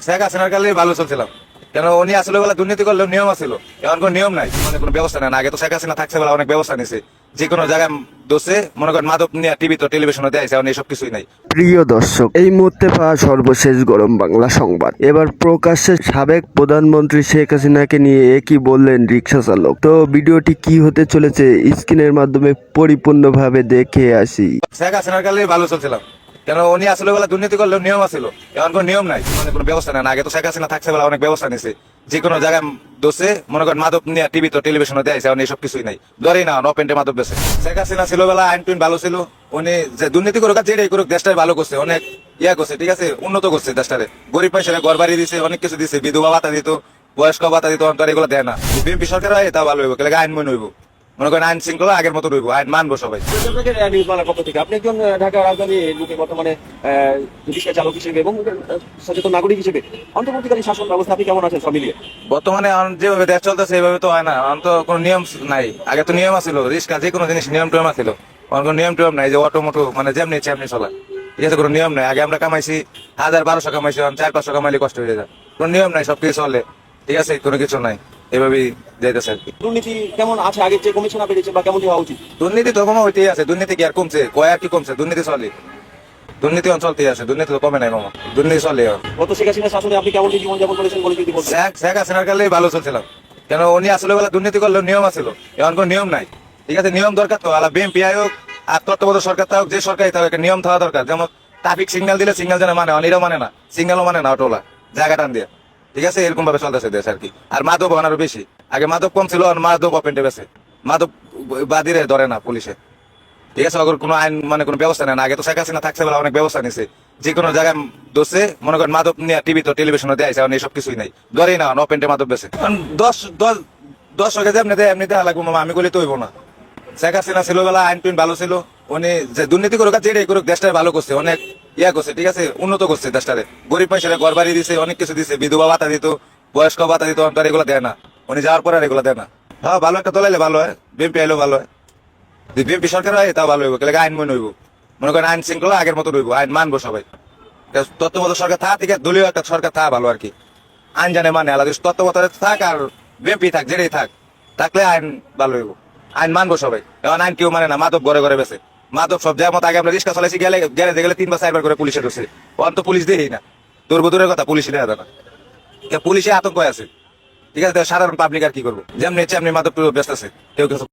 শেখ হাসিনার কালে ভালো চলছিলাম, কেন উনি আসলে বেলা দুর্নীতি করলেও নিয়ম আছিল, এখন কোনো নিয়ম নাই, মানে কোনো ব্যবস্থা নেই না। আগে তো শেখ হাসিনা থাকছে বেলা অনেক ব্যবস্থা নিছে, যে কোনো জায়গায় দোষে মনে করেন মাদক নিয়ে টিভি তো টেলিভিশনে দেয়, এখন এইসব কিছুই নাই। প্রিয় দর্শক, এই মুহূর্তে পাওয়া সর্বশেষ গরম বাংলা সংবাদ। এবার প্রকাশ্যে সাবেক প্রধানমন্ত্রী শেখ হাসিনাকে নিয়ে একই বললেন রিকশা চালক। তো ভিডিওটি কি হতে চলেছে স্ক্রিনের মাধ্যমে পরিপূর্ণভাবে দেখে আসি। শেখ হাসিনার কালে ভালো চলছিলাম, কেন উনি আসলে বেলা দুর্নীতি করলেও নিয়ম আছিল, এখন কোনো নিয়ম নাই, মানে কোনো ব্যবস্থা নেই না। আগে তো শেখ হাসিনা থাকছে বেলা অনেক ব্যবস্থা নিছে, যে কোনো জায়গায় দোষে মনে করেন মাদক নিয়ে টিভি তো টেলিভিশনে দেয়, এখন এইসব কিছুই নাই। ধরেই না নপেন্টে মাদক বেছে। শেখ হাসিনা ছিল বেলা আইন টুইন ভালো ছিল, উনি যে দুর্নীতি করুক আর যেটাই করুক দেশটাই ভালো করছে, অনেক ইয়া করছে, ঠিক আছে, উন্নত করছে দেশটারে। গরিব পয়সা ঘর বাড়ি দিছে, অনেক কিছু দিছে, বিধবা ভাতা দিত, বয়স্ক ভাতা দিত, অন্তর এগুলো দেয় না। বিএনপি সরকার হয় তা ভালো হইব, কেলে আইন মনে হইব, মনে করেন আইন শৃঙ্খলা আগের মতো রইব, আইন মানবো সবাই। নিউজ বাংলার পক্ষ থেকে আপনি একজন ঢাকা রাজধানী রুটে বর্তমানে রিকশা চালক হিসেবে এবং সচেতন নাগরিক হিসেবে অন্তর্বর্তীকালীন শাসন ব্যবস্থা আপনি কেমন আছেন সব মিলিয়ে? বর্তমানে যেভাবে দেশ চলতেছে এইভাবে তো হয় না, এখন তো কোনো নিয়ম নাই। আগে তো নিয়ম আছিল, রিক্সা যে কোনো জিনিস নিয়ম টিয়ম আছিল, এখন কোনো নিয়ম টিয়ম নাই, যে অটো মোটো মানে যেমনি তেমনি চলা, ঠিক আছে, কোনো নিয়ম নাই। আগে আমরা কামাইছি 1000-1200 কামাইছি, এখন 400-500 কামাইলে কষ্ট হয়ে যায়, কোনো নিয়ম নাই, সবকিছু চলে, ঠিক আছে, কোনো কিছু নাই, এভাবেই যাইতেছে আর কি। দুর্নীতি কেমন আছে, আগের যে কমিশনার বেড়েছে বা কেমন হওয়া উচিত? দুর্নীতি তো কমা হইতেই আছে, দুর্নীতি কি আর কমছে? কয় আর কি কমছে? দুর্নীতি চলে, দুর্নীতি চলতেই আছে, দুর্নীতি তো কমে নাই মামা, দুর্নীতি চলে। গত শেখ হাসিনার শাসনে আপনি কেমন জীবনযাপন করেছেন বলে যদি বলতেন? শেখ হাসিনার কালে ভালো চলছিলাম, কেন উনি আসলে বেলা দুর্নীতি করলেও নিয়ম আছিল, এখন কোনো নিয়ম নাই, ঠিক আছে, নিয়ম দরকার তো। আলা বিএনপি হোক আর তত্ত্বাবধায়ক সরকার থাকুক, যে সরকারই থাকুক, একটা নিয়ম থাকা দরকার। যেমন ট্রাফিক সিগন্যাল দিলে সিগন্যাল যেন মানে, অনিরাও মানে না, সিগন্যালও মানে না অটোলা, জায়গা টান দিয়ে, ঠিক আছে, এরকম ভাবে চলতেছে দেশ আর কি। আর মাদক আরো বেশি, আগে মাদক কম ছিল, আর মাদক অপেন্টে বেছে, মাদক বাদিরে ধরে না পুলিশে, ঠিক আছে, অগর কোনো আইন মানে কোনো ব্যবস্থা নেই না। আগে তো শেখ হাসিনা থাকছে বেলা অনেক ব্যবস্থা নিছে, যে কোনো জায়গায় দোষে মনে করেন মাদক নিয়ে টিভি তো টেলিভিশনে দেয়, এখন এইসব কিছুই নাই। ধরেই না নপেন্টে মাদক বেছে, দশ এমনি দেয়, এমনি দেওয়া লাগবো মামা, আমি বলি তো হইব না। শেখ হাসিনা ছিল বেলা আইন টুইন ভালো ছিল, উনি যে দুর্নীতি করুক আর যেটাই করুক দেশটাই ভালো করছে, অনেক ইয়া করছে, ঠিক আছে, উন্নত করছে দেশটারে। গরিব পয়সা ঘর বাড়ি দিছে, অনেক কিছু দিছে, বিধবা ভাতা দিত, বয়স্ক ভাতা দিত, অন্তর এগুলো দেয় না। উনি যাওয়ার পরে আর এগুলো দেয় না। হ্যাঁ, ভালো একটা তোলাইলে ভালো হয়, বিএনপি আইলেও ভালো হয়, যদি বিএনপি সরকার হয় তা ভালো হইব, কেলে আইন মনে হইব, মনে করেন আইন শৃঙ্খলা আগের মতো রইব, আইন মানবো সবাই। তত্ত্বাবধায়ক সরকার থাকা থেকে দলীয় একটা সরকার থাকা ভালো আর কি, আইন জানে মানে আলাদা। তত্ত্বাবধায়ক থাক আর বিএনপি থাক, যেটাই থাক, থাকলে আইন ভালো হইব, আইন মানবো সবাই। এখন আইন কেউ মানে না, মাদক ঘরে ঘরে বেছে, মাদক সব জায়গার মতো। আগে আমরা রিক্সা চালাইছি, গ্যারেজে গেলে 3 বা 4 বার করে পুলিশে ঢুকছে, অন্ত পুলিশ দেই না, দূরের কথা পুলিশ দেয়া যায় না, পুলিশে আতঙ্ক আছে, ঠিক আছে, সাধারণ পাবলিক আর কি করবো, যেমনি ইচ্ছে এমনি মাদক ব্যস্ত আছে, কেউ কিছু